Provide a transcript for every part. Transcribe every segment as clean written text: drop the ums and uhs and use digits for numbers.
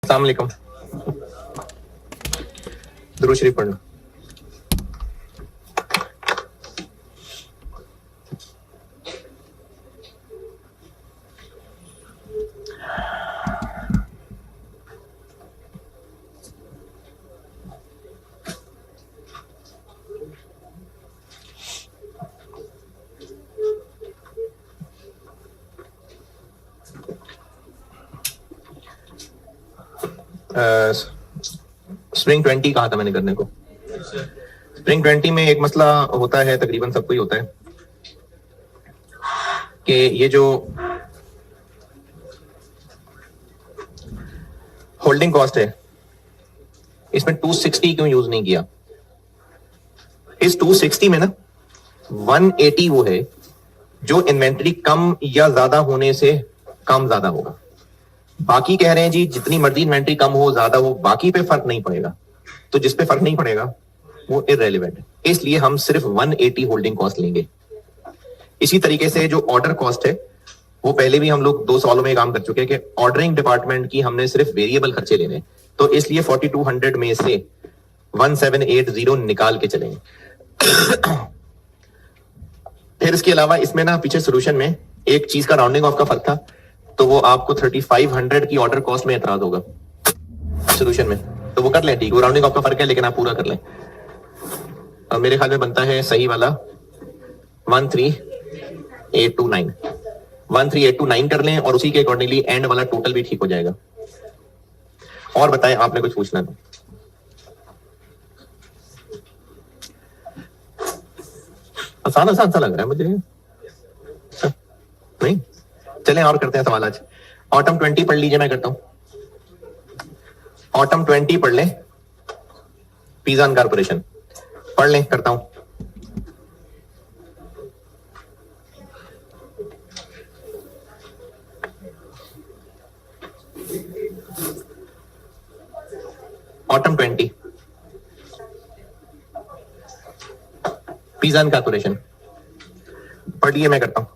अस्सलाम वालेकुम। दुरूद शरीफ पढ़ना। स्प्रिंग 20 कहा था मैंने करने को। स्प्रिंग 20 में एक मसला होता है, तकरीबन सबको ही होता है, कि ये जो होल्डिंग कॉस्ट है इसमें 260 क्यों यूज नहीं किया। इस 260 में ना 180 वो है जो इन्वेंट्री कम या ज्यादा होने से कम ज्यादा होगा। बाकी कह रहे हैं जी जितनी मर्जी इन्वेंट्री कम हो ज्यादा हो बाकी पे फर्क नहीं पड़ेगा, तो जिस पे फर्क नहीं पड़ेगा वो इररेलेवेंट है, इसलिए हम सिर्फ 180 होल्डिंग कॉस्ट लेंगे। इसी तरीके से जो ऑर्डर कॉस्ट है वो पहले भी हम लोग 2 सवालों में काम कर चुके हैं कि ऑर्डरिंग डिपार्टमेंट की हमने सिर्फ वेरिएबल खर्चे लेने, तो इसलिए 4200 में से 1780 निकाल के चलेंगे। फिर इसके अलावा इसमें ना पीछे सोल्यूशन में एक चीज का राउंडिंग ऑफ का फर्क था, तो वो आपको 3500 की ऑर्डर कॉस्ट में एतराज होगा सोल्यूशन में, तो वो कर लें, ठीक, वो राउंडिंग ऑफ का फर्क है लेकिन आप पूरा कर लें। और मेरे ख्याल में बनता है सही वाला 13829 13829 कर लें और उसी के अकॉर्डिंगली एंड वाला टोटल भी ठीक हो जाएगा। और बताएं, आपने कुछ पूछना है? आसान आसान सा लग रहा है मुझे, नहीं? चलें और करते हैं सवाल आज। ऑटम 20 पढ़ लीजिए, मैं करता हूं। ऑटम 20 पढ़ लें, पिज़्ज़ा कॉर्पोरेशन पढ़ लें, करता हूं। ऑटम 20 पिज़्ज़ा कॉर्पोरेशन पढ़िए, मैं करता हूं।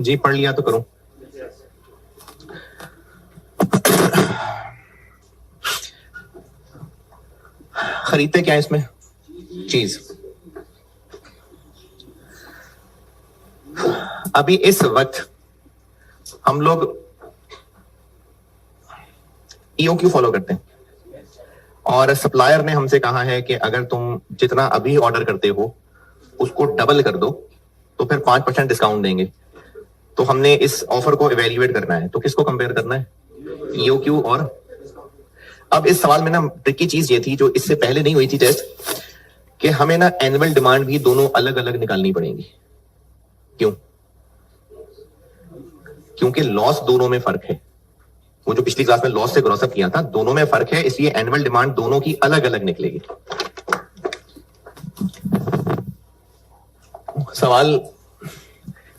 जी पढ़ लिया तो करूं। खरीदते क्या है इसमें? चीज। अभी इस वक्त हम लोग ईओक्यू फॉलो करते हैं और सप्लायर ने हमसे कहा है कि अगर तुम जितना अभी ऑर्डर करते हो उसको डबल कर दो तो फिर 5% डिस्काउंट देंगे। तो हमने इस ऑफर को इवेल्युएट करना है, तो किसको कंपेयर करना है? ईओक्यू और। अब इस सवाल में ना ट्रिकी चीज ये थी जो इससे पहले नहीं हुई थी टेस्ट, कि हमें ना एनुअल डिमांड भी दोनों अलग अलग निकालनी पड़ेगी। क्यों? क्योंकि लॉस दोनों में फर्क है। वो जो पिछली क्लास में लॉस से ग्रॉस अप किया था, दोनों में फर्क है, इसलिए एनुअल डिमांड दोनों की अलग अलग निकलेगी। सवाल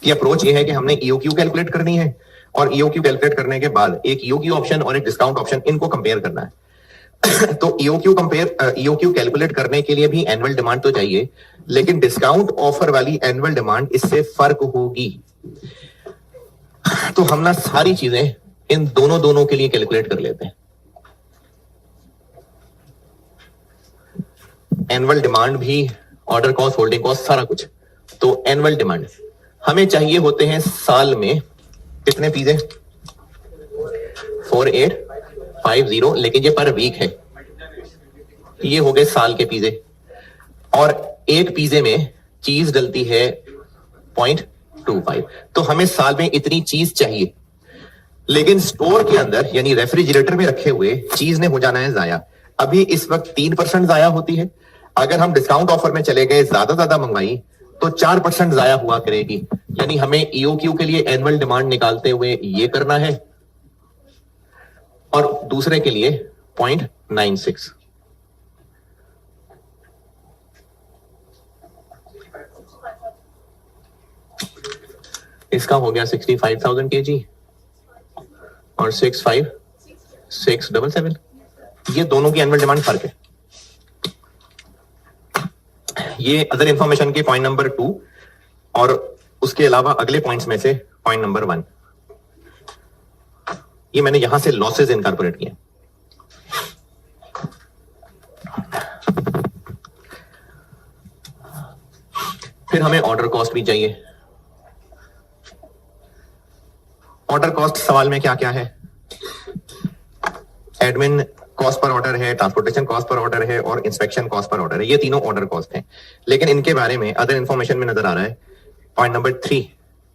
की अप्रोच ये है कि हमने ईओक्यू कैलकुलेट करनी है और ईओक्यू कैलकुलेट करने के बाद एक ईओक्यू ऑप्शन और एक डिस्काउंट ऑप्शन, इनको कंपेयर करना है। तो ईओक्यू कैलकुलेट करने के लिए भी एनुअल डिमांड तो चाहिए, लेकिन डिस्काउंट ऑफर वाली एनुअल डिमांड इससे फर्क होगी। तो हम ना सारी चीजें इन दोनों दोनों के लिए कैलकुलेट कर लेते हैं। एनुअल डिमांड भी, ऑर्डर कॉस्ट, होल्डिंग कॉस्ट, सारा कुछ। तो एनुअल डिमांड हमें चाहिए होते हैं साल में कितने पीजे? 4850, लेकिन ये पर वीक है। ये हो गए साल के पीजे, और एक पीजे में चीज डलती है 0.25। तो हमें साल में इतनी चीज चाहिए, लेकिन स्टोर के अंदर यानी रेफ्रिजरेटर में रखे हुए चीज ने हो जाना है जाया। अभी इस वक्त 3% जाया होती है। अगर हम डिस्काउंट ऑफर में चले गए, ज्यादा मंगाई, तो 4% जाया हुआ करेगी। यानी हमें ईओक्यू के लिए एनुअल डिमांड निकालते हुए ये करना है, और दूसरे के लिए 0.96। इसका हो गया 65,000 kg और 65677। ये दोनों की एनुअल डिमांड फर्क है। ये अदर इंफॉर्मेशन के पॉइंट नंबर 2 और उसके अलावा अगले पॉइंट्स में से पॉइंट नंबर 1, ये मैंने यहां से लॉसेस इनकॉर्पोरेट किए। फिर हमें ऑर्डर कॉस्ट भी चाहिए। ऑर्डर कॉस्ट सवाल में क्या क्या है? एडमिन कॉस्ट पर ऑर्डर है, ट्रांसपोर्टेशन कॉस्ट पर ऑर्डर है और इंस्पेक्शन कॉस्ट पर ऑर्डर है। ये तीनों ऑर्डर कॉस्ट हैं, लेकिन इनके बारे में अदर इंफॉर्मेशन में नजर आ रहा है पॉइंट नंबर 3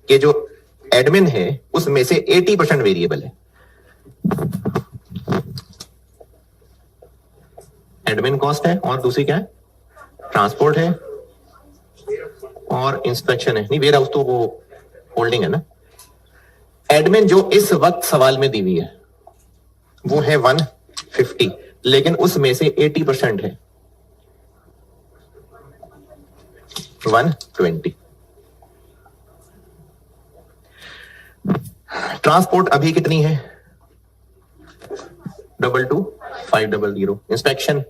के जो एडमिन है उसमें से 80% वेरिएबल है। एडमिन कॉस्ट है और दूसरी क्या है? ट्रांसपोर्ट है और इंस्पेक्शन है। नहीं, वेयर हाउस तो वो होल्डिंग है ना। एडमिन जो इस वक्त सवाल में दी हुई है वो है 150, लेकिन उसमें से 80% है 120। ट्रांसपोर्ट अभी कितनी है? 22500। इंस्पेक्शन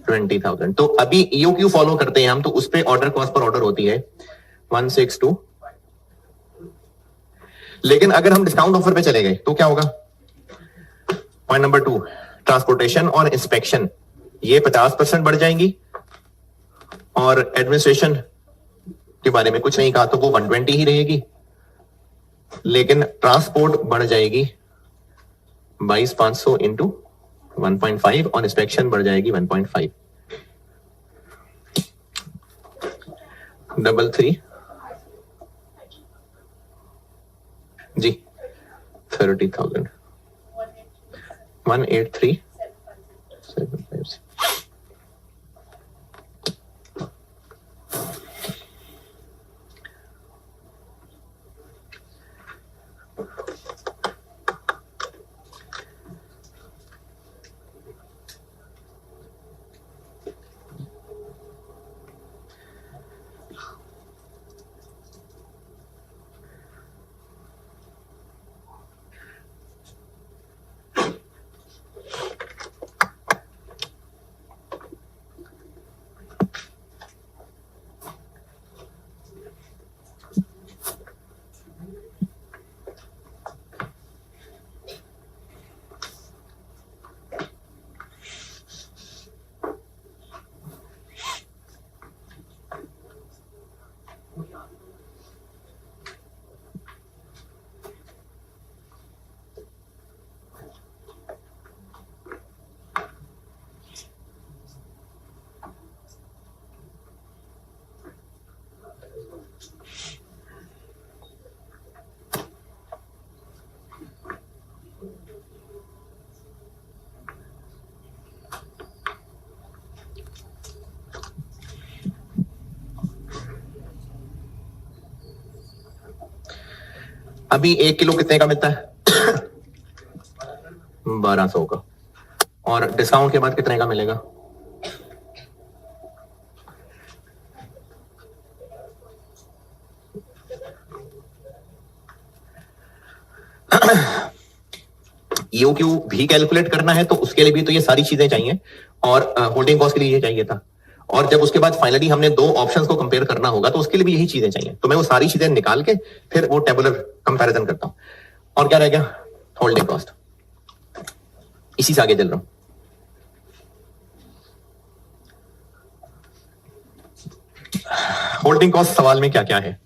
20,000। तो अभी ईओक्यू फॉलो करते हैं हम, तो उस पे ऑर्डर कॉस्ट पर ऑर्डर होती है 162। लेकिन अगर हम डिस्काउंट ऑफर पे चले गए तो क्या होगा? पॉइंट नंबर 2, ट्रांसपोर्टेशन और इंस्पेक्शन ये 50% बढ़ जाएंगी, और एडमिनिस्ट्रेशन के बारे में कुछ नहीं कहा तो वो 120 ही रहेगी, लेकिन ट्रांसपोर्ट बढ़ जाएगी 22,500 इंटू 1.5 और इंस्पेक्शन बढ़ जाएगी 1.5। 33 जी 30,000 183,756। अभी 1 किलो कितने का मिलता है? 1200 का। और डिस्काउंट के बाद कितने का मिलेगा? ईओक्यू भी कैलकुलेट करना है तो उसके लिए भी तो ये सारी चीजें चाहिए, और होल्डिंग कॉस्ट के लिए ये चाहिए था। और जब उसके बाद फाइनली हमने दो ऑप्शंस को कंपेयर करना होगा तो उसके लिए भी यही चीजें चाहिए। तो मैं वो सारी चीजें निकाल के फिर वो टेबुलर कंपैरिजन करता हूं। और क्या रह गया? Holding cost. इसी से आगे चल रहा हूं। होल्डिंग कॉस्ट सवाल में क्या क्या है,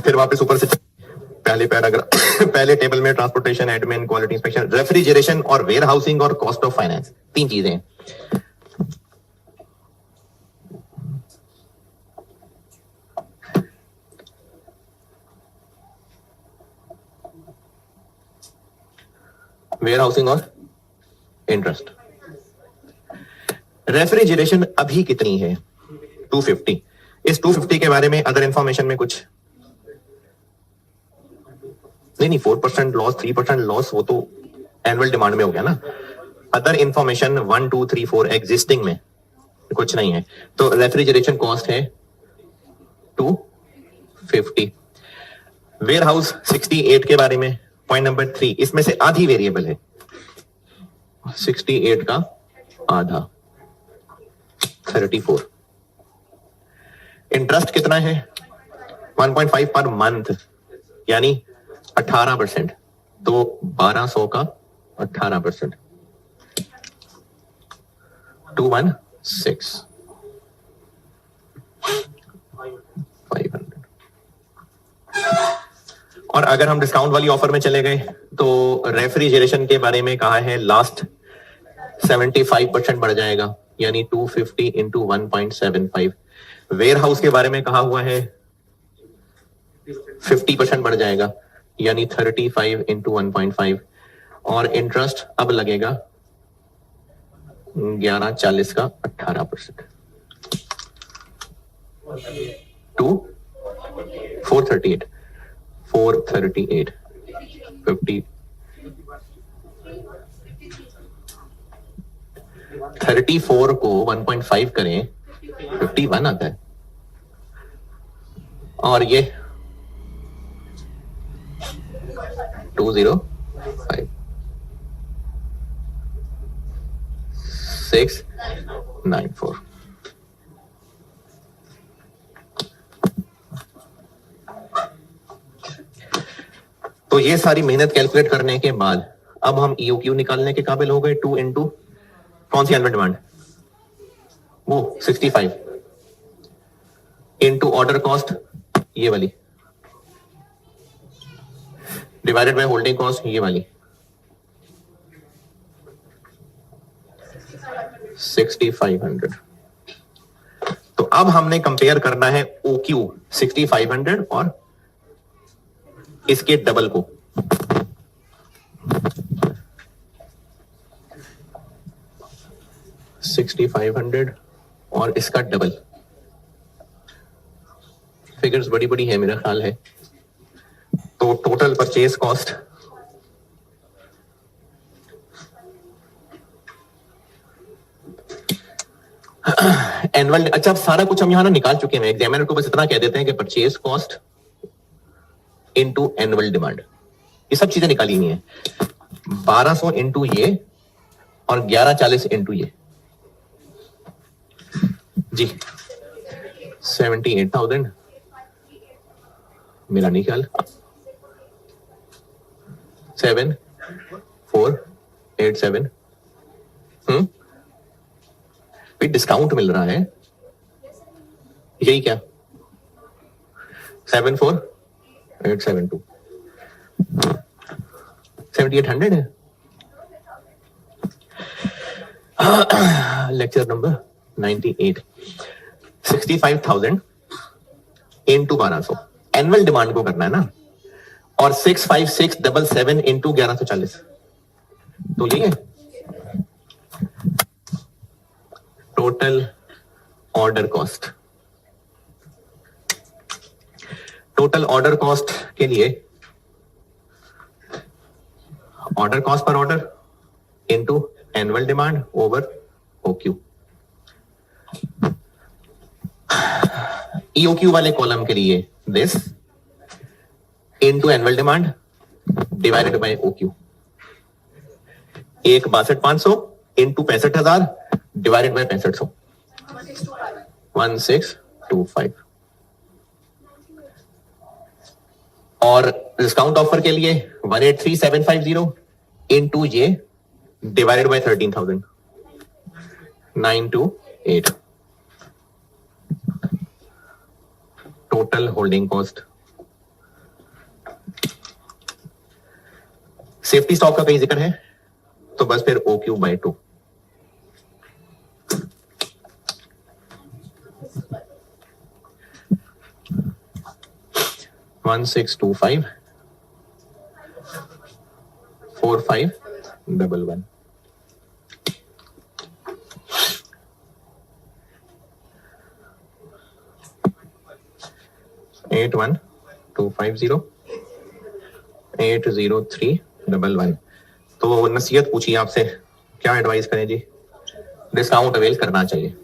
फिर वापस ऊपर से पहले पैराग्राफ पहले टेबल में transportation, admin, quality inspection, refrigeration और वेयर हाउसिंग और कॉस्ट ऑफ फाइनेंस, 3 चीजें हैं। वेयर हाउसिंग और इंटरेस्ट। रेफ्रिजरेशन अभी कितनी है? 250। इस 250 के बारे में अदर इंफॉर्मेशन में कुछ नहीं 4% लॉस, 3% लॉस, वो तो एनुअल डिमांड में हो गया ना। अदर इंफॉर्मेशन 1 2 3 4 एग्जिस्टिंग में कुछ नहीं है। तो रेफ्रिजरेशन कॉस्ट है 250। वेयर हाउस 68 के बारे में पॉइंट नंबर 3, इसमें से आधी वेरिएबल है, 68 का आधा 34। इंटरेस्ट कितना है? 1.5 पर मंथ, यानी 18%। तो 1200 का 18%, 216 500। और अगर हम डिस्काउंट वाली ऑफर में चले गए तो रेफ्रिजरेशन के बारे में कहा है लास्ट 75% बढ़ जाएगा, यानी 250 इंटू 1.75। वेयर हाउस के बारे में कहा हुआ है 50% बढ़ जाएगा, यानी 35 इंटू 1.5। और इंटरेस्ट अब लगेगा 1140 का 18%, 438 50 34 को 1.5 करें 51 आता है। और ये 205 694। तो ये सारी मेहनत कैलकुलेट करने के बाद अब हम ईओक्यू निकालने के काबिल हो गए। 2 इंटू कौन सी एनुअल डिमांड? वो 65 इंटू ऑर्डर कॉस्ट, ये वाली, डिवाइडेड बाय होल्डिंग कॉस्ट, ये वाली 6500। तो अब हमने कंपेयर करना है ओक्यू 6500 और इसके डबल को। $6500 और इसका डबल। फिगर्स बड़ी बड़ी है मेरा ख्याल है। तो टोटल परचेज कॉस्ट एनुअल, अच्छा सारा कुछ हम यहां ना निकाल चुके हैं। एग्जामिनर को बस इतना कह देते हैं कि purchase cost into annual demand, ये सब चीजें निकाली हुई हैं। 1200 इंटू ये और 1140 इंटू ये, जी 78,000 मेरा नहीं ख्याल, 7487। डिस्काउंट मिल रहा है, यही क्या 74872 7800 है। Lecture number 98। 65,000 into 1200 annual demand को करना है ना, और 65677 इंटू 1140, तो ये total order cost. Total order cost के लिए order cost per order into annual demand over OQ. EOQ वाले कॉलम के लिए this into annual demand divided by OQ. एक 62,500 इंटू 65,000 डिवाइडेड बाय 6500 1625. और डिस्काउंट ऑफर के लिए 183750 इंटू ये divided by 13,000 928. Total holding cost. Safety stock का कहीं जिक्र है तो बस फिर OQ/2. वन 1625 4511. एट 1250 80311. तो नसीहत पूछिए आपसे, क्या एडवाइस करें जी? डिस्काउंट अवेल करना चाहिए.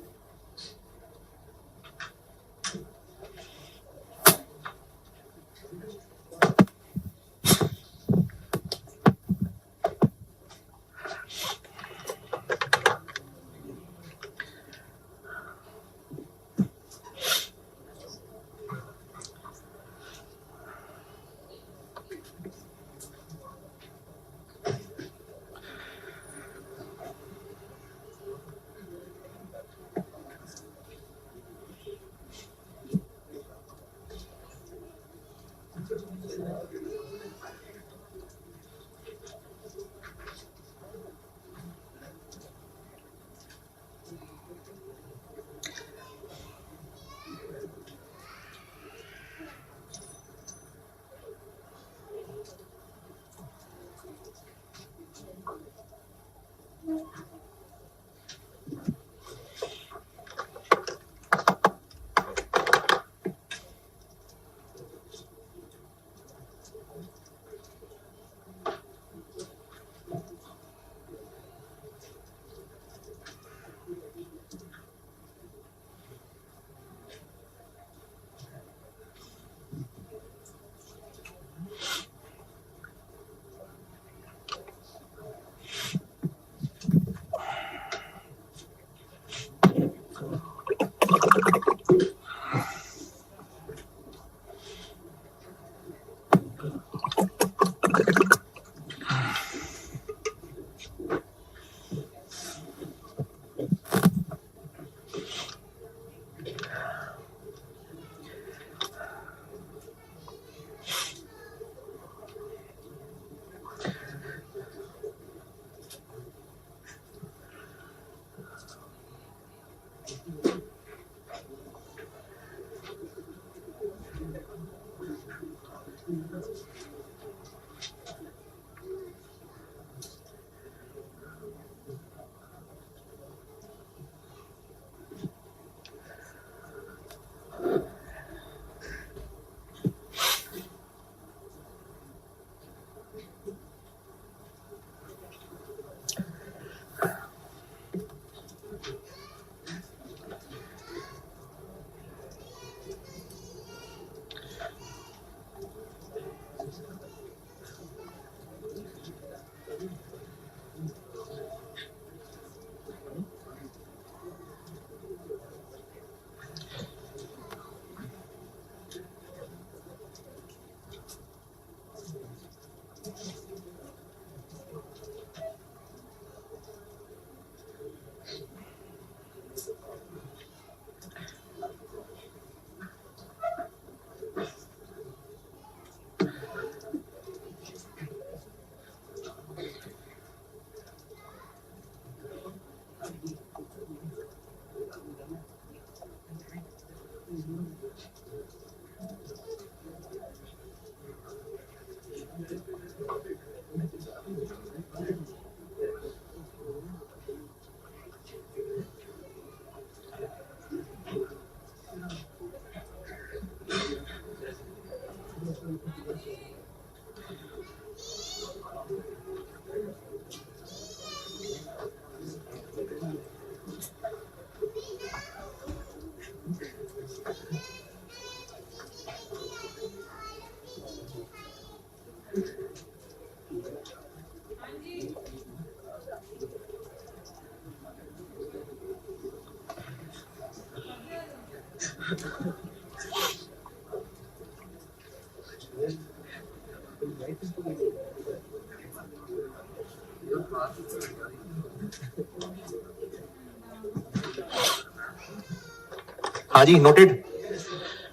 हाँ जी, नोटेड।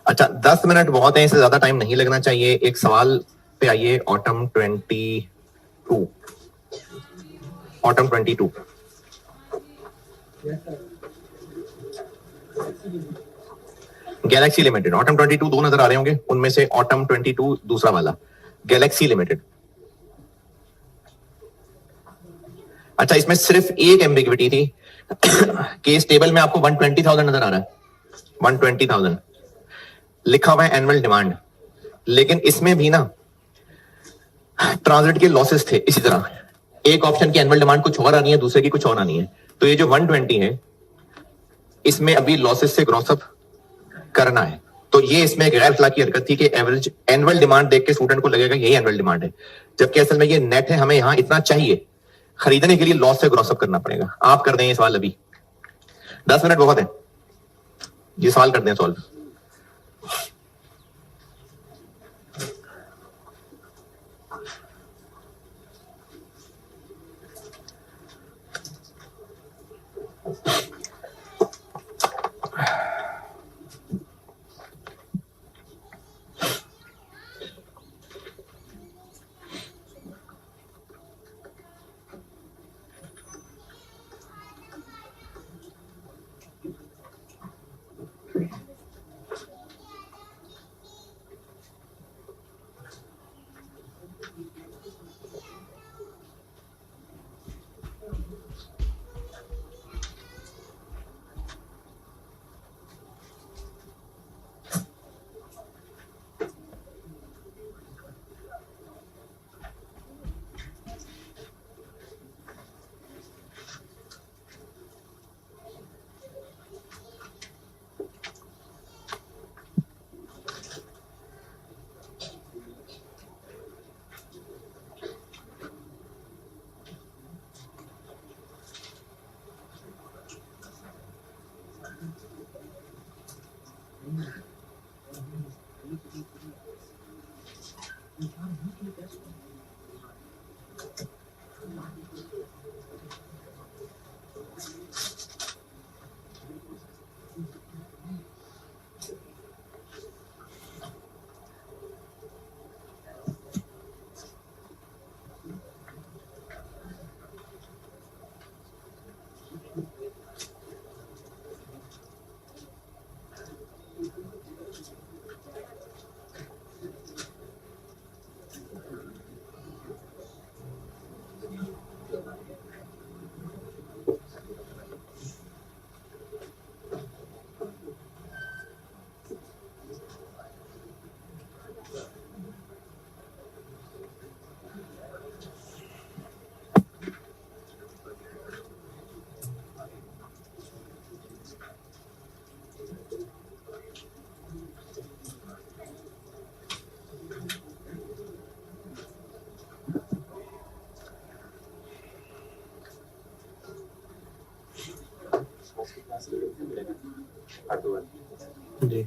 अच्छा, 10 मिनट बहुत है, इससे ज्यादा टाइम नहीं लगना चाहिए। एक सवाल पे आइए, autumn 22, autumn 22। Galaxy limited, autumn 22 दो नजर आ रहे होंगे, उनमें से ऑटम 22 दूसरा वाला, गैलेक्सी लिमिटेड। अच्छा, इसमें सिर्फ एक एम्बिग्विटी थी। केस टेबल में आपको 120,000 नजर आ रहा है, 120,000 लिखा हुआ है एनुअल डिमांड, लेकिन इसमें भी ना ट्रांजिट के लॉसेस थे इसी तरह। एक ऑप्शन की एनुअल डिमांड कुछ और आनी है, दूसरे की कुछ और आनी है। तो ये जो 120 है, इसमें अभी लॉसेस से ग्रॉसअप करना है। तो ये इसमें एक गैर अखलाकी हरकत थी कि एवरेज एनुअल डिमांड देख के स्टूडेंट को लगेगा यही एनुअल डिमांड है, जबकि असल में ये नेट है, हमें यहां इतना चाहिए, खरीदने के लिए लॉस से ग्रॉसअप करना पड़ेगा। आप कर दें ये सवाल अभी, 10 मिनट बहुत है, ये सवाल कर दें सॉल्व। जी,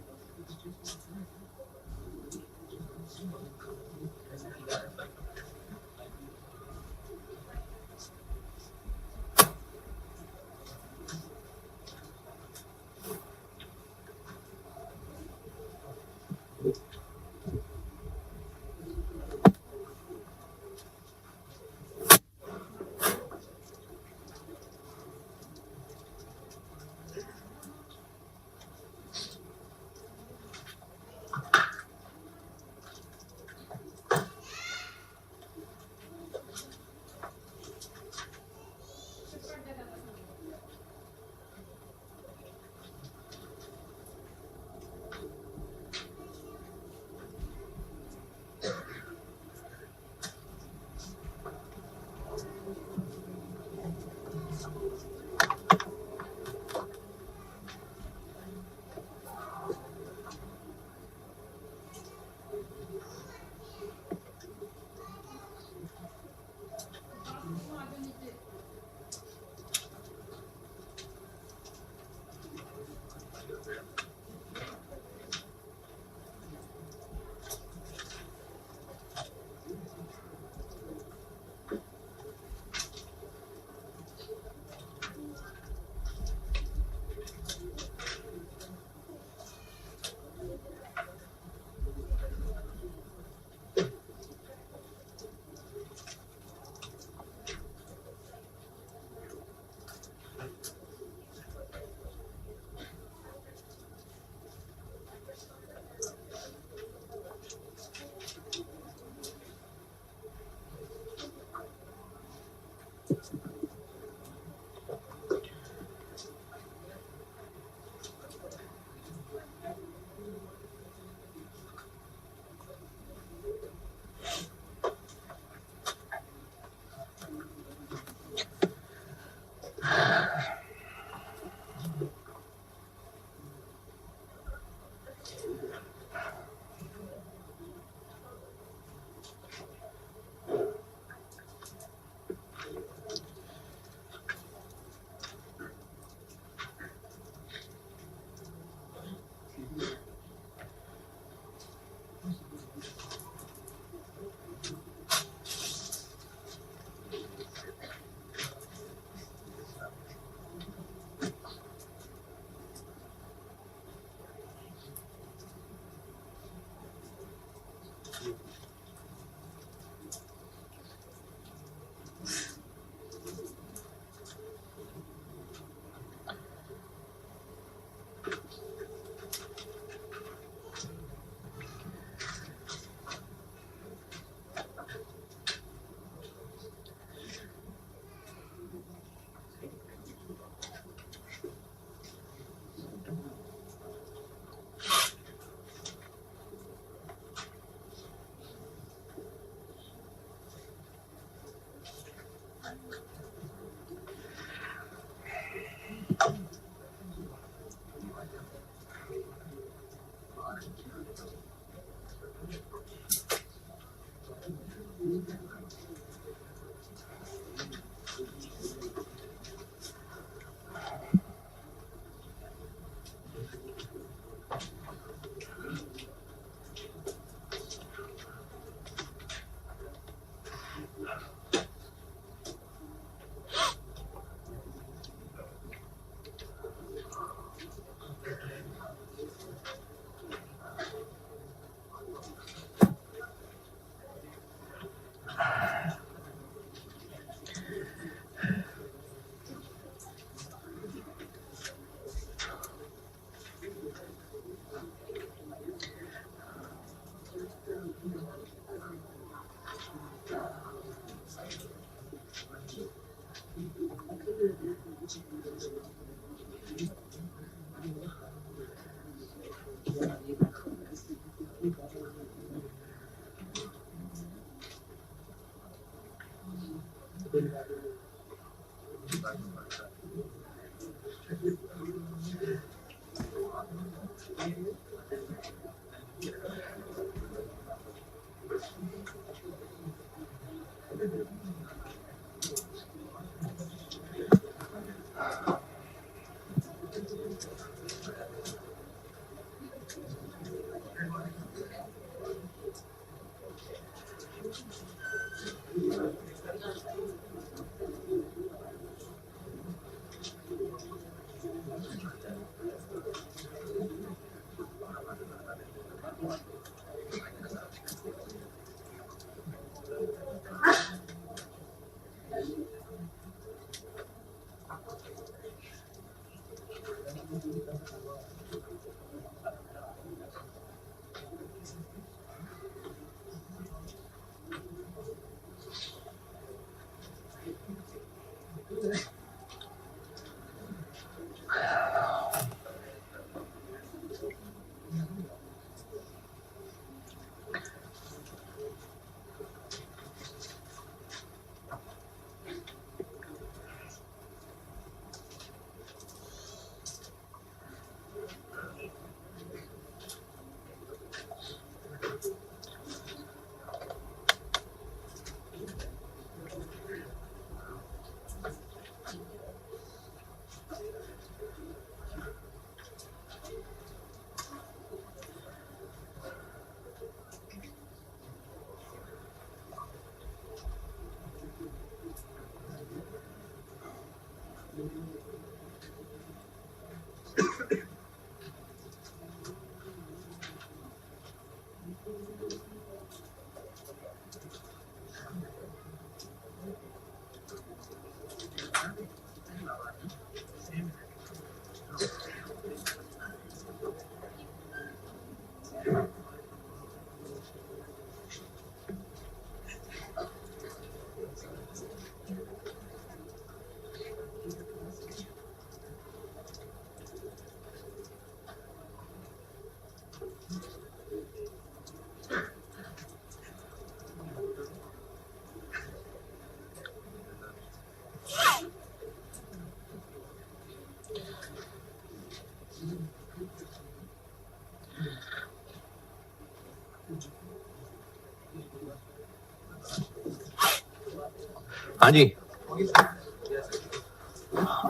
हाँ जी,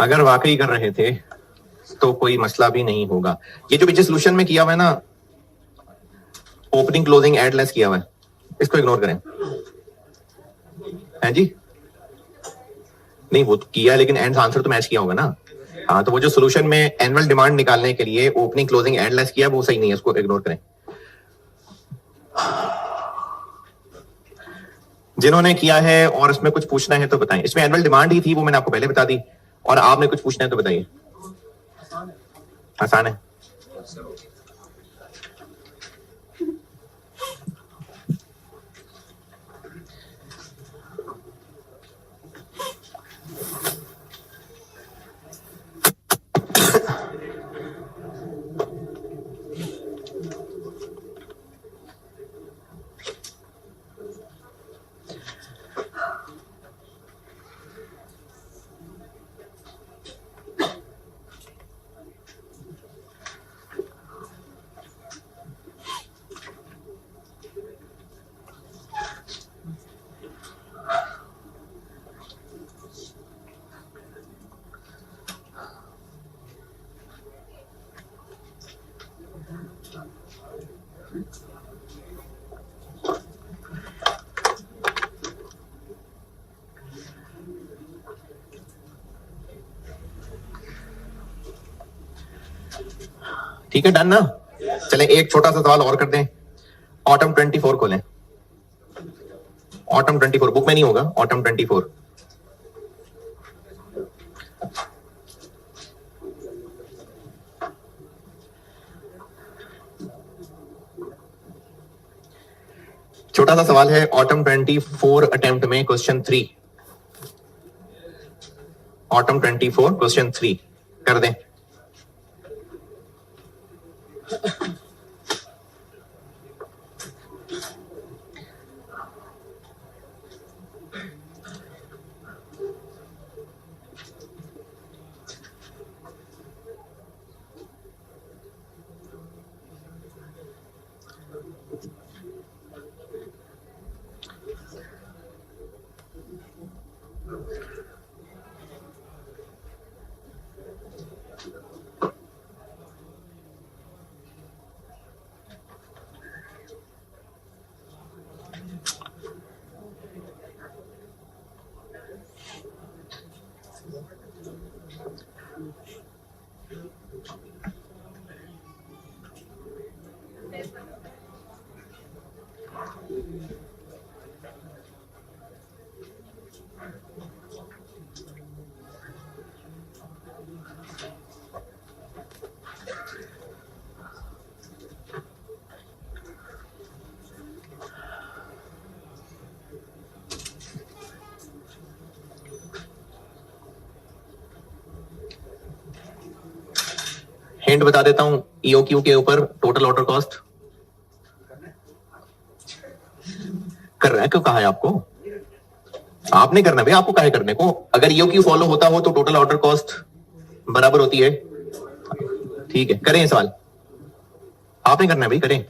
अगर वाकई कर रहे थे तो कोई मसला भी नहीं होगा। ये जो पीछे सोल्यूशन में किया हुआ है ना, ओपनिंग क्लोजिंग एड लेस किया हुआ है, इसको इग्नोर करें। है जी, नहीं वो तो किया, लेकिन एंड आंसर तो मैच किया होगा ना। हाँ, तो वो जो सोल्यूशन में एनुअल डिमांड निकालने के लिए ओपनिंग क्लोजिंग एड लेस किया, वो सही नहीं है, उसको इग्नोर करें। जिन्होंने किया है और इसमें कुछ पूछना है तो बताएं। इसमें एनुअल डिमांड ही थी, वो मैंने आपको पहले बता दी, और आपने कुछ पूछना है तो बताइए। आसान है। ठीक है, डन ना? चलें एक छोटा सा सवाल और कर दें। ऑटम 24 खोलें। ऑटम 24 बुक में नहीं होगा, ऑटम 24। छोटा सा सवाल है ऑटम 24 अटेम्प्ट में क्वेश्चन 3। ऑटम 24 क्वेश्चन 3 कर दें। हिंट बता देता हूं, ईओक्यू के ऊपर टोटल ऑर्डर कॉस्ट कर रहा है। क्यों कहा है आपको? आपने करना भाई, आपको काहे करने को? अगर ईओक्यू फॉलो होता हो तो टोटल ऑर्डर कॉस्ट बराबर होती है। ठीक है, करें सवाल। आपने करना है भाई, करें।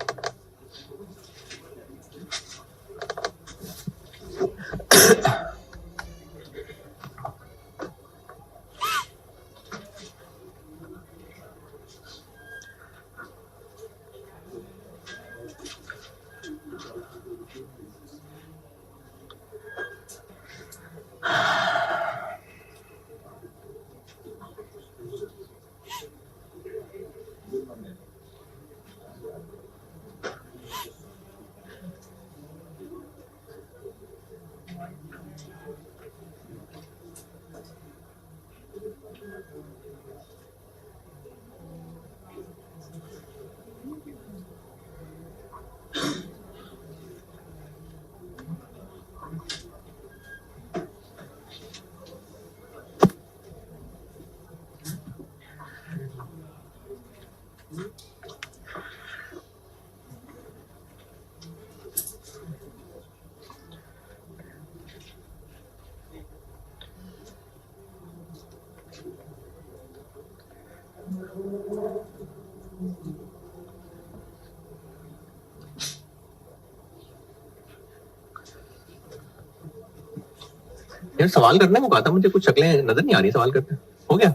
यार सवाल करने को कहा था, मुझे कुछ शक्लें नजर नहीं आ रही सवाल करते। हो गया?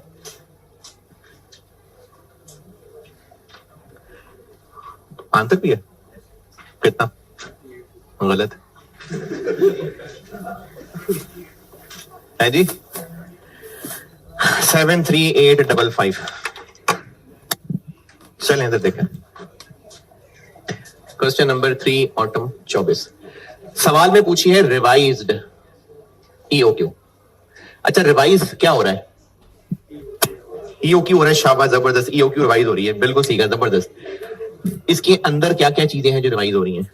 आंसर भी है? कितना गलत है जी? 73855। चलें इधर देखें। Question number 3 autumn 24। सवाल में पूछी है रिवाइज्ड ईओक्यू। अच्छा, रिवाइज क्या हो रहा है? ईओक्यू हो रहा है, शाबाश, जबरदस्त। ईओक्यू रिवाइज हो रही है, बिल्कुल सीखा, जबरदस्त। इसके अंदर क्या क्या चीजें हैं जो रिवाइज हो रही हैं?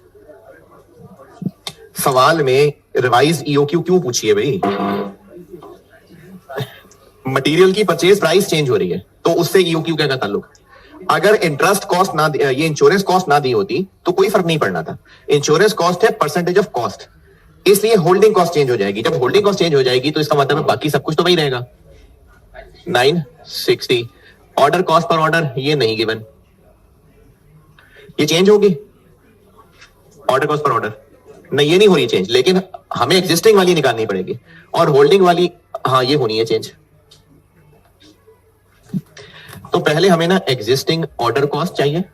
सवाल में रिवाइज ईओक्यू क्यों पूछी है भाई? मटेरियल की परचेज प्राइस चेंज हो रही है, तो उससे ईओक्यू क्या ताल्लुक? अगर इंटरेस्ट कॉस्ट ना, ये इंश्योरेंस कॉस्ट ना दी होती तो कोई फर्क नहीं पड़ना था। इंश्योरेंस कॉस्ट है परसेंटेज ऑफ कॉस्ट, इसलिए होल्डिंग कॉस्ट चेंज हो जाएगी। जब होल्डिंग कॉस्ट चेंज हो जाएगी तो इसका मतलब बाकी सब कुछ तो वही रहेगा। 960 ऑर्डर कॉस्ट पर ऑर्डर, ये नहीं गिवन, ये चेंज होगी। ऑर्डर कॉस्ट पर ऑर्डर नहीं, ये नहीं हो रही चेंज, लेकिन हमें एग्जिस्टिंग वाली निकालनी पड़ेगी और होल्डिंग वाली, हाँ ये होनी है चेंज। तो पहले हमें ना एग्जिस्टिंग ऑर्डर कॉस्ट चाहिए,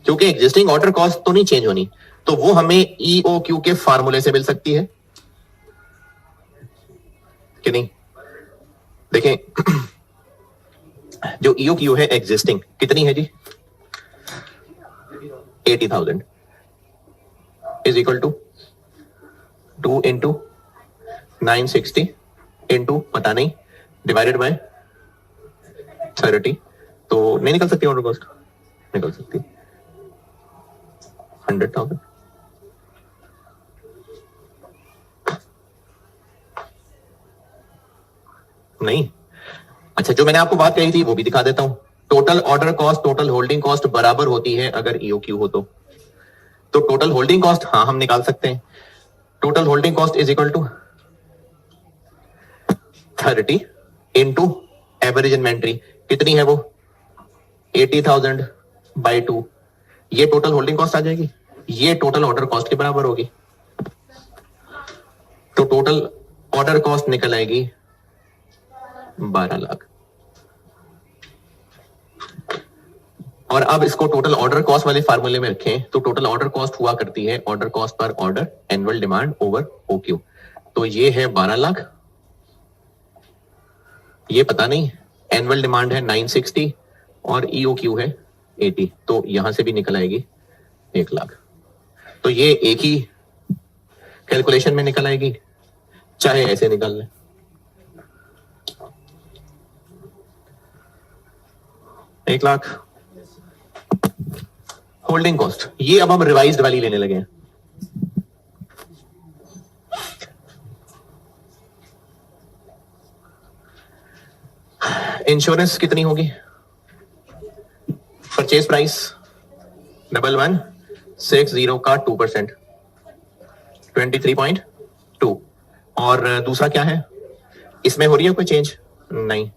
क्योंकि एग्जिस्टिंग ऑर्डर कॉस्ट तो नहीं चेंज होनी, तो वो हमें ईओक्यू के फार्मूले से मिल सकती है कि नहीं? देखें जो ईओक्यू है एग्जिस्टिंग कितनी है जी? 80,000 is equal to 2 into 960 into पता नहीं डिवाइडेड बाय 30, तो नहीं निकल सकती ऑर्डर कॉस्ट? निकल सकती 100,000। नहीं, अच्छा जो मैंने आपको बात कही थी वो भी दिखा देता हूं। Total order cost total holding cost बराबर होती है अगर ईओक्यू हो तो टोटल होल्डिंग कॉस्ट हाँ हम निकाल सकते हैं। Total holding cost is equal to 30 into average inventory कितनी है वो 80,000 बाई 2, ये टोटल होल्डिंग कॉस्ट आ जाएगी, ये टोटल ऑर्डर कॉस्ट के बराबर होगी। तो टोटल ऑर्डर कॉस्ट निकल आएगी 12 लाख। और अब इसको टोटल ऑर्डर कॉस्ट वाले फार्मूले में रखें तो टोटल ऑर्डर कॉस्ट हुआ करती है order cost per order annual demand over OQ. तो ये है 12 लाख, ये पता नहीं एनुअल डिमांड है 960 और ईओक्यू है 80, तो यहां से भी निकल आएगी 1 लाख। तो ये एक ही कैलकुलेशन में निकल आएगी, चाहे ऐसे निकाल लें। एक लाख होल्डिंग कॉस्ट, ये अब हम रिवाइज्ड वाली लेने लगे हैं। इंश्योरेंस कितनी होगी? परचेज प्राइस 1160 का 2% 23.2, और दूसरा क्या है इसमें हो रही है कोई चेंज? नहीं,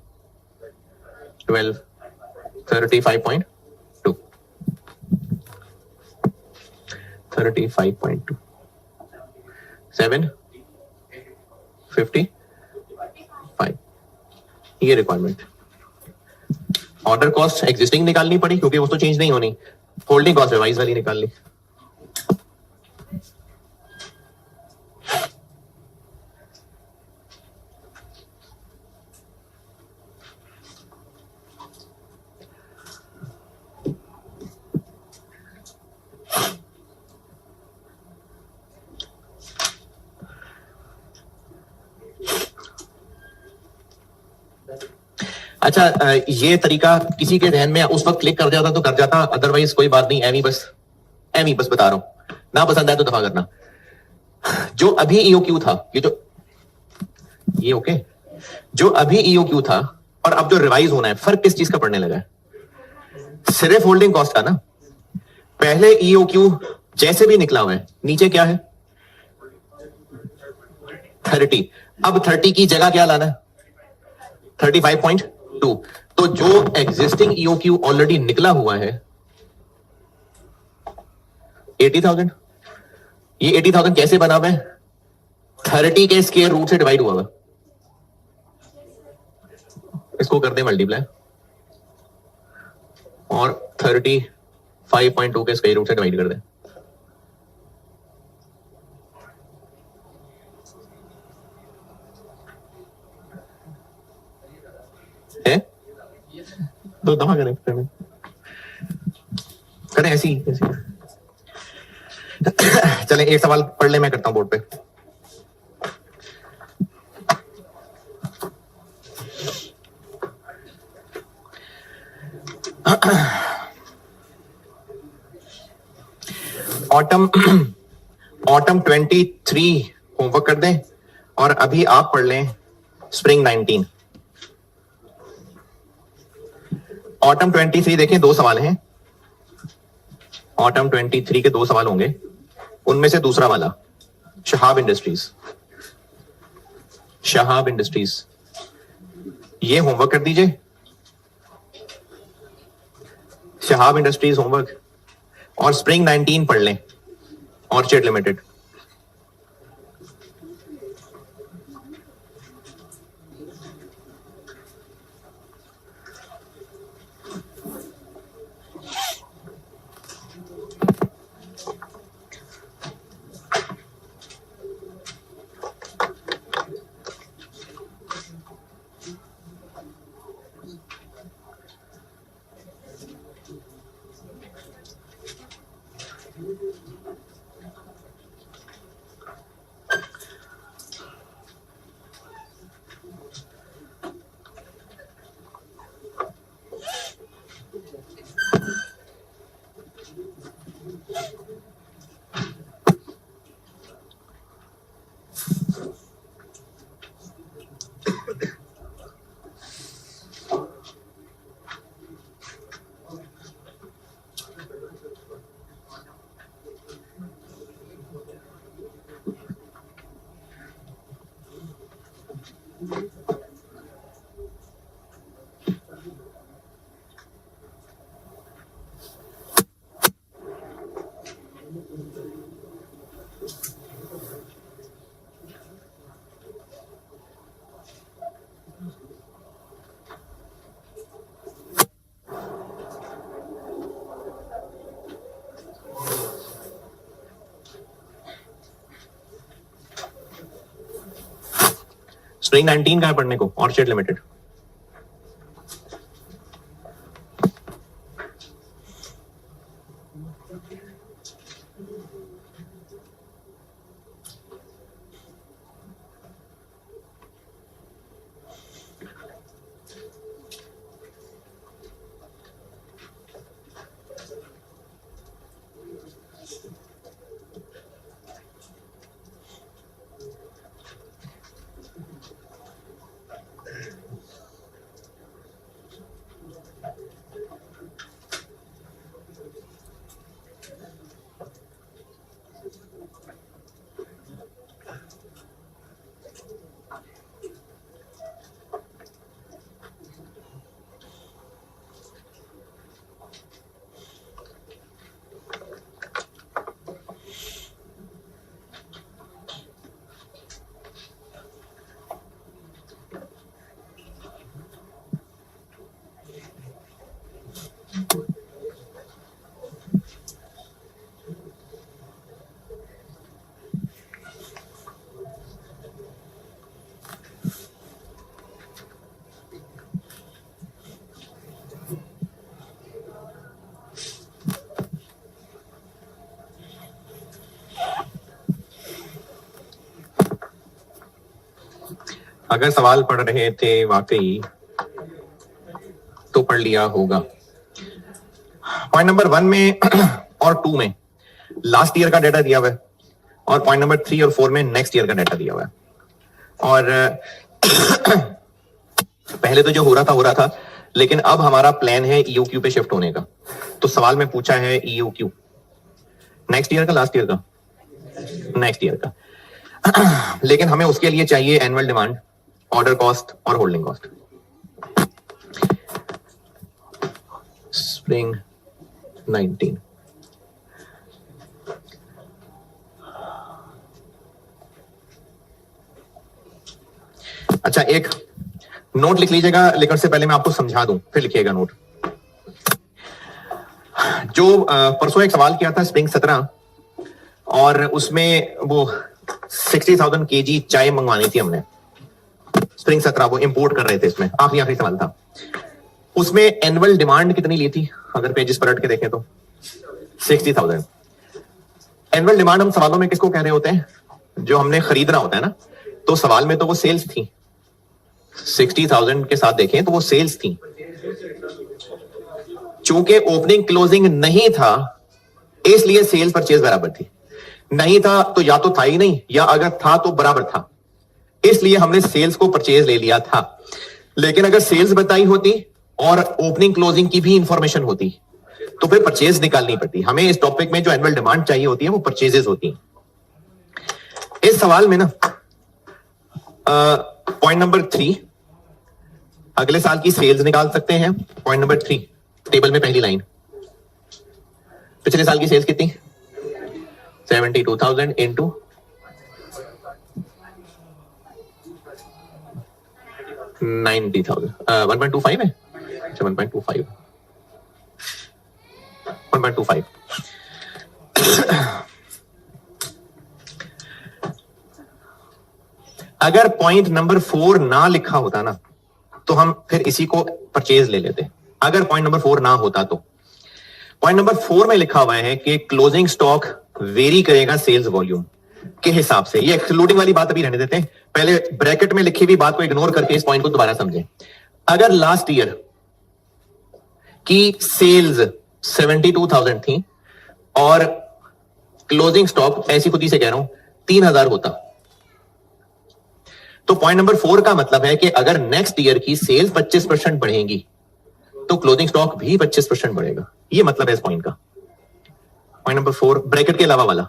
12 35.2 35.2 755, ये रिक्वायरमेंट। ऑर्डर कॉस्ट एग्जिस्टिंग निकालनी पड़ी क्योंकि वो तो चेंज नहीं होनी, होल्डिंग कॉस्ट रिवाइज वाली निकाल ली। अच्छा ये तरीका किसी के ध्यान में उस वक्त क्लिक कर जाता तो कर जाता, अदरवाइज कोई बात नहीं, एमी बस बता रहा हूं, ना पसंद आए तो दफा करना। जो अभी ईओक्यू था, ये ओके, जो अभी ईओक्यू था और अब जो रिवाइज होना है, फर्क किस चीज का पड़ने लगा है? सिर्फ होल्डिंग कॉस्ट का ना। पहले ईओक्यू जैसे भी निकला हुआ है, नीचे क्या है 30, अब 30 की जगह क्या लाना है 35.2, तो जो एग्जिस्टिंग ईओक्यू ऑलरेडी निकला हुआ है 80,000, ये 80,000 कैसे बना हुआ है? 30 के स्क्वायर रूट से डिवाइड हुआ हुआ, इसको कर दे मल्टीप्लाई और 35.2 के स्क्वायर रूट से डिवाइड कर दे। है तो दफा करें ऐसी चलें एक सवाल पढ़ ले, मैं करता हूं बोर्ड पे। ऑटम 23 होमवर्क कर दें और अभी आप पढ़ लें स्प्रिंग 19। ऑटम 23 देखें, दो सवाल हैं। ऑटम 23 के दो सवाल होंगे, उनमें से दूसरा वाला शहाब इंडस्ट्रीज, ये होमवर्क कर दीजिए। शहाब इंडस्ट्रीज होमवर्क, और स्प्रिंग 19 पढ़ लें, ऑर्चिड लिमिटेड। स्प्रिंग 19 का है पढ़ने को, ऑर्चिड लिमिटेड। अगर सवाल पढ़ रहे थे वाकई तो पढ़ लिया होगा। पॉइंट नंबर 1 में और 2 में लास्ट ईयर का डाटा दिया हुआ है, और पॉइंट नंबर 3 और 4 में नेक्स्ट ईयर का डाटा दिया हुआ है। और पहले तो जो हो रहा था, लेकिन अब हमारा प्लान है ईओक्यू पे शिफ्ट होने का। तो सवाल में पूछा है ईओक्यू नेक्स्ट ईयर का, लास्ट ईयर का, नेक्स्ट ईयर का। लेकिन हमें उसके लिए चाहिए एनुअल डिमांड, ऑर्डर कॉस्ट और होल्डिंग कॉस्ट। स्प्रिंग 19 अच्छा, एक नोट लिख लीजिएगा, लेकिन से पहले मैं आपको समझा दूं, फिर लिखिएगा नोट। जो परसों एक सवाल किया था स्प्रिंग 17, और उसमें वो 60,000 केजी चाय मंगवानी थी हमने। स्प्रिंग 17 वो इंपोर्ट कर रहे थे, इसमें आखिरी सवाल था। उसमें एनुअल डिमांड कितनी ली थी, अगर पेजेस पलट के देखें तो 60,000। एनुअल डिमांड हम सवालों में किसको कह रहे होते हैं, जो हमने खरीदना होता है ना। तो सवाल में तो वो सेल्स थी, 60,000 के साथ देखें तो वो सेल्स थी। चूंकि ओपनिंग क्लोजिंग नहीं था, इसलिए सेल्स परचेज बराबर थी। नहीं था तो या तो था ही नहीं, या अगर था तो बराबर था, इसलिए हमने सेल्स को परचेज ले लिया था। लेकिन अगर सेल्स बताई होती और ओपनिंग क्लोजिंग की भी इंफॉर्मेशन होती तो फिर परचेज निकालनी पड़ती। हमें इस टॉपिक में जो एनुअल डिमांड चाहिए होती है वो परचेजेस होती हैं। इस सवाल में ना पॉइंट नंबर 3 अगले साल की सेल्स निकाल सकते हैं। पॉइंट नंबर 3 टेबल में पहली लाइन, पिछले साल की सेल्स कितनी, 72,000 इंटू 90,000, 1.25 है, 1.25 1.25। अगर पॉइंट नंबर 4 ना लिखा होता ना तो हम फिर इसी को परचेज ले लेते। अगर पॉइंट नंबर 4 ना होता तो पॉइंट नंबर 4 में लिखा हुआ है कि क्लोजिंग स्टॉक वेरी करेगा सेल्स वॉल्यूम के हिसाब से। ये एक्सक्लूडिंग वाली बात अभी रहने देते हैं, पहले ब्रैकेट में लिखी हुई बात को इग्नोर करके इस पॉइंट को दोबारा समझें। अगर लास्ट ईयर की सेल्स 72,000 थी और क्लोजिंग स्टॉक, ऐसी खुद ही से कह रहा हूं, 3,000 होता, तो पॉइंट नंबर 4 का मतलब है कि अगर नेक्स्ट ईयर की सेल्स 25% बढ़ेगी तो क्लोजिंग स्टॉक भी 25% बढ़ेगा। ये मतलब है इस पॉइंट का। पॉइंट नंबर 4 ब्रैकेट के अलावा वाला,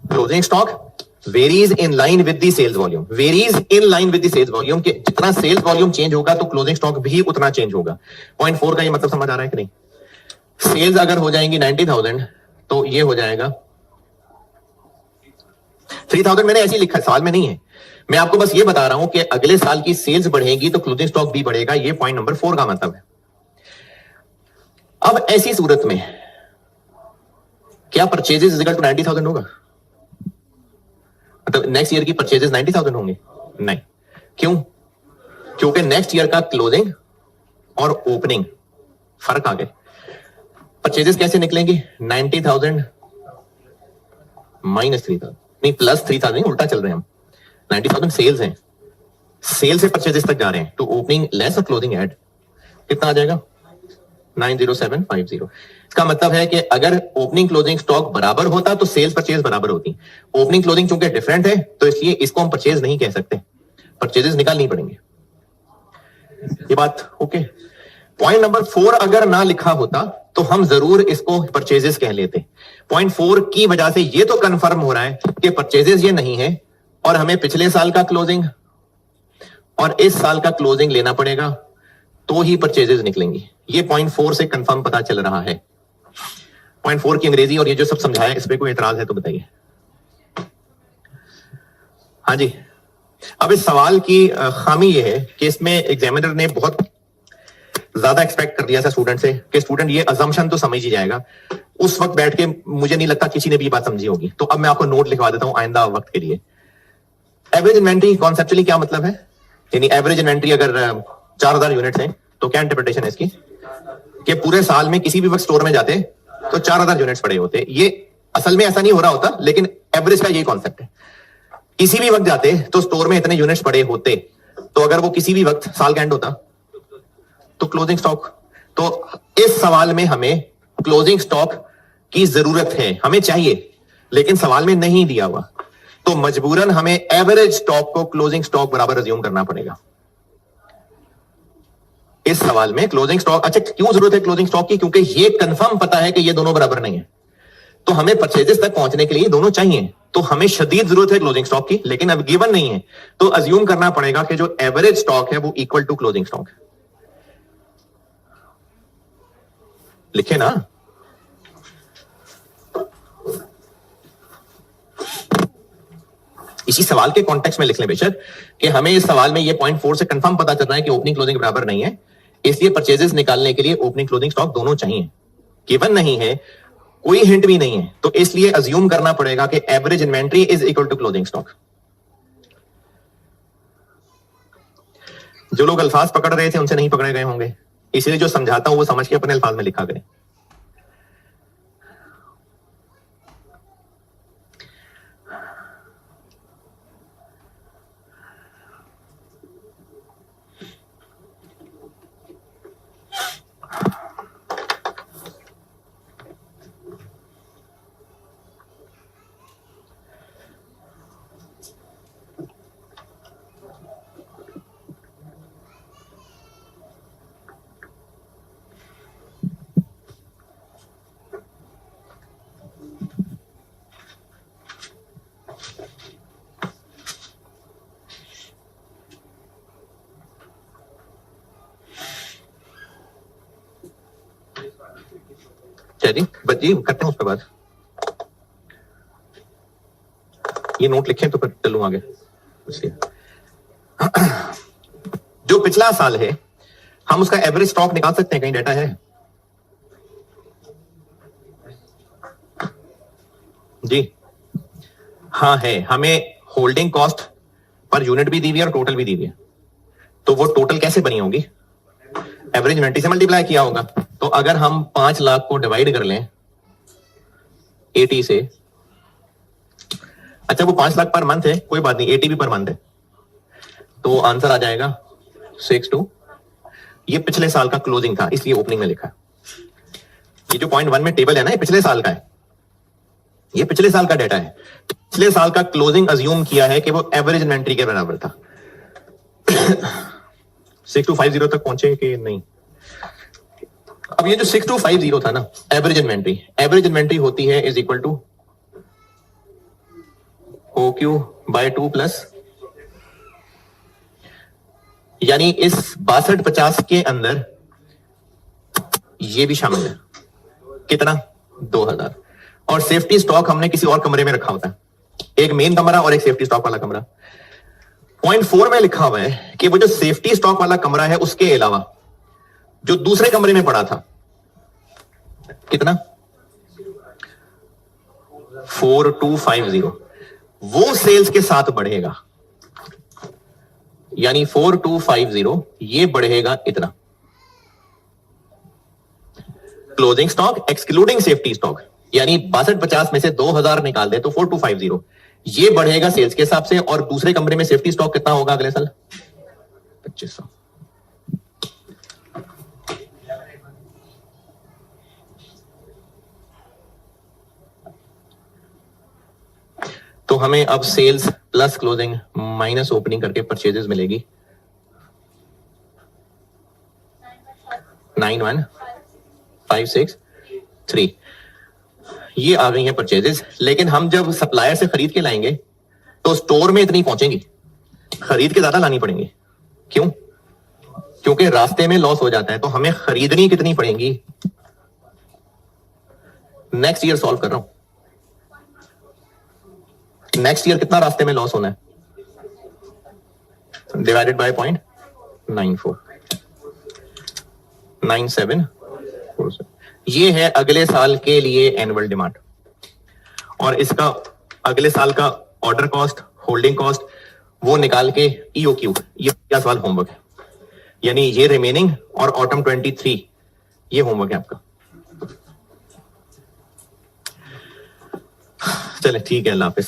closing stock varies in line with the sales volume, varies in line with the sales volume, के जितना सेल्स वॉल्यूम चेंज होगा तो क्लोजिंग स्टॉक भी उतना चेंज होगा। पॉइंट 4 का ये मतलब समझ आ रहा है कि नहीं? सेल्स अगर हो जाएंगी 90,000 तो ये हो जाएगा 3,000। मैंने ऐसे ही लिखा, सवाल में नहीं है, मैं आपको बस ये बता रहा हूं कि अगले साल की सेल्स बढ़ेगी तो क्लोजिंग स्टॉक भी बढ़ेगा। ये पॉइंट नंबर 4 का मतलब है। अब ऐसी सूरत में क्या परचेजेस इक्वल टू 90,000 होगा? मतलब नेक्स्ट ईयर की परचेजेस 90,000 होंगे? नहीं। क्यों? क्योंकि नेक्स्ट ईयर का क्लोजिंग और ओपनिंग फर्क आ गए। परचेजेस कैसे निकलेंगे? 90,000 माइनस 3,000, नहीं प्लस 3,000, नहीं उल्टा चल रहे हैं हम। 90,000 सेल्स हैं, सेल से परचेजेस तक जा रहे हैं, तो ओपनिंग लेस और क्लोजिंग ऐड, कितना आ जाएगा? 90750। इसका मतलब है कि अगर ओपनिंग क्लोजिंग स्टॉक बराबर होता तो सेल्स परचेज बराबर होती। ओपनिंग क्लोजिंग चूंकि डिफरेंट है तो इसलिए इसको हम परचेज नहीं कह सकते, परचेजेस निकालनी पड़ेंगे। ये बात ओके? पॉइंट नंबर 4 अगर ना लिखा होता तो हम जरूर इसको परचेजेस कह लेते। पॉइंट 4 की वजह से ये तो कंफर्म हो रहा है कि परचेजेस ये नहीं है और हमें पिछले साल का क्लोजिंग और इस साल का क्लोजिंग लेना पड़ेगा तो ही परचेजेस निकलेंगी। ये पॉइंट 4 से कंफर्म पता चल रहा है। पॉइंट 4 की अंग्रेजी और ये जो सब समझाया, इस पे कोई एतराज है तो बताइए। हाँ जी। अब इस सवाल की खामी ये है कि इसमें एग्जामिनर ने बहुत ज्यादा एक्सपेक्ट कर दिया था स्टूडेंट से कि स्टूडेंट ये अजम्पशन तो समझ ही जाएगा। उस वक्त बैठ के मुझे नहीं लगता किसी ने भी ये बात समझी होगी। तो अब मैं आपको नोट लिखवा देता हूं आइंदा वक्त के लिए। एवरेज इन्वेंट्री कॉन्सेप्चुअली क्या मतलब है? यानी एवरेज इन्वेंट्री अगर 4,000 यूनिट्स हैं तो क्या इंटरप्रिटेशन है इसकी? कि पूरे साल में किसी भी वक्त स्टोर में जाते तो 4,000 यूनिट्स पड़े होते। ये असल में ऐसा नहीं हो रहा होता, लेकिन एवरेज का यही कॉन्सेप्ट है। किसी भी वक्त जाते तो स्टोर में इतने यूनिट्स पड़े होते, तो अगर वो किसी भी वक्त साल का एंड होता तो क्लोजिंग स्टॉक। तो इस सवाल में हमें क्लोजिंग स्टॉक की जरूरत है, हमें चाहिए, लेकिन सवाल में नहीं दिया हुआ, तो मजबूरन हमें एवरेज स्टॉक को क्लोजिंग स्टॉक बराबर अज्यूम करना पड़ेगा। इस सवाल में क्लोजिंग स्टॉक, अच्छा क्यों जरूरत है क्लोजिंग स्टॉक की? क्योंकि ये कंफर्म पता है कि ये दोनों बराबर नहीं है, तो हमें परचेजेस तक पहुंचने के लिए दोनों चाहिए, तो हमें शदीद जरूरत है क्लोजिंग स्टॉक की, लेकिन अब गिवन नहीं है, तो अज्यूम करना पड़ेगा कि जो एवरेज स्टॉक है वो इक्वल टू क्लोजिंग स्टॉक है। लिखे ना? इसी सवाल के कॉन्टेक्स्ट में लिख लें बेशक कि हमें इस सवाल में ये पॉइंट 4 से कंफर्म पता चल रहा है कि ओपनिंग क्लोजिंग बराबर नहीं है, इसलिए परचेजेस निकालने के लिए ओपनिंग क्लोजिंग स्टॉक दोनों चाहिए। गिवन नहीं है, कोई हिंट भी नहीं है, तो इसलिए अज्यूम करना पड़ेगा कि average inventory is equal to closing stock. जो लोग अल्फाज पकड़ रहे थे उनसे नहीं पकड़े गए होंगे, इसलिए जो समझाता हूं वो समझ के अपने अल्फाज में लिखा करें। चलिए बच्ची करते हैं उसके बाद, ये नोट लिखें तो फिर चलूं आगे। जो पिछला साल है हम उसका एवरेज स्टॉक निकाल सकते हैं, कहीं डाटा है जी? हाँ है, हमें होल्डिंग कॉस्ट पर यूनिट भी दी हुई है और टोटल भी दी हुई है, तो वो टोटल कैसे बनी होगी? एवरेज इन्वेंट्री से मल्टीप्लाई किया होगा, तो अगर हम 5 लाख को डिवाइड कर लें 80 से, अच्छा वो 5 लाख पर मंथ है, कोई बात नहीं, 80 भी पर मंथ है, तो आंसर आ जाएगा 62। ये पिछले साल का क्लोजिंग था, इसलिए ओपनिंग में लिखा। ये जो पॉइंट 1 में टेबल है ना, ये पिछले साल का है, ये पिछले साल का डाटा है। पिछले साल का क्लोजिंग अज्यूम किया है कि वो एवरेज इन्वेंट्री के बराबर था। 6250 तक पहुंचे कि नहीं? अब ये जो 6250 था ना, एवरेज इन्वेंट्री होती है is equal to OQ by 2 plus, यानी इस 6250 के अंदर ये भी शामिल है, कितना? 2000। और सेफ्टी स्टॉक हमने किसी और कमरे में रखा होता है, एक मेन कमरा और एक सेफ्टी स्टॉक वाला कमरा। पॉइंट 4 में लिखा हुआ है कि वो जो सेफ्टी स्टॉक वाला कमरा है उसके अलावा जो दूसरे कमरे में पड़ा था, कितना? 4250, वो सेल्स के साथ बढ़ेगा, यानी 4250 ये बढ़ेगा इतना। Closing stock excluding safety stock, यानी 6250 में से 2000 निकाल दे तो 4250 ये बढ़ेगा सेल्स के हिसाब से। और दूसरे कमरे में सेफ्टी स्टॉक कितना होगा अगले साल? 2500। तो हमें अब sales plus closing minus opening करके परचेजेस मिलेगी 91563। ये आ गई है परचेजेस। लेकिन हम जब सप्लायर से खरीद के लाएंगे तो स्टोर में इतनी पहुंचेंगी, खरीद के ज्यादा लानी पड़ेंगी। क्यों? क्योंकि रास्ते में लॉस हो जाता है, तो हमें खरीदनी कितनी पड़ेंगी? नेक्स्ट ईयर सॉल्व कर रहा हूं, नेक्स्ट ईयर कितना रास्ते में लॉस होना है? Divided by 0.9747। ये है अगले साल के लिए एनुअल डिमांड, और इसका अगले साल का ऑर्डर कॉस्ट, होल्डिंग कॉस्ट वो निकाल के EOQ, ये क्या सवाल होमवर्क है, यानी ये रिमेनिंग और ऑटम 23 ये होमवर्क है आपका। चले ठीक है, अल्लाह हाफिज।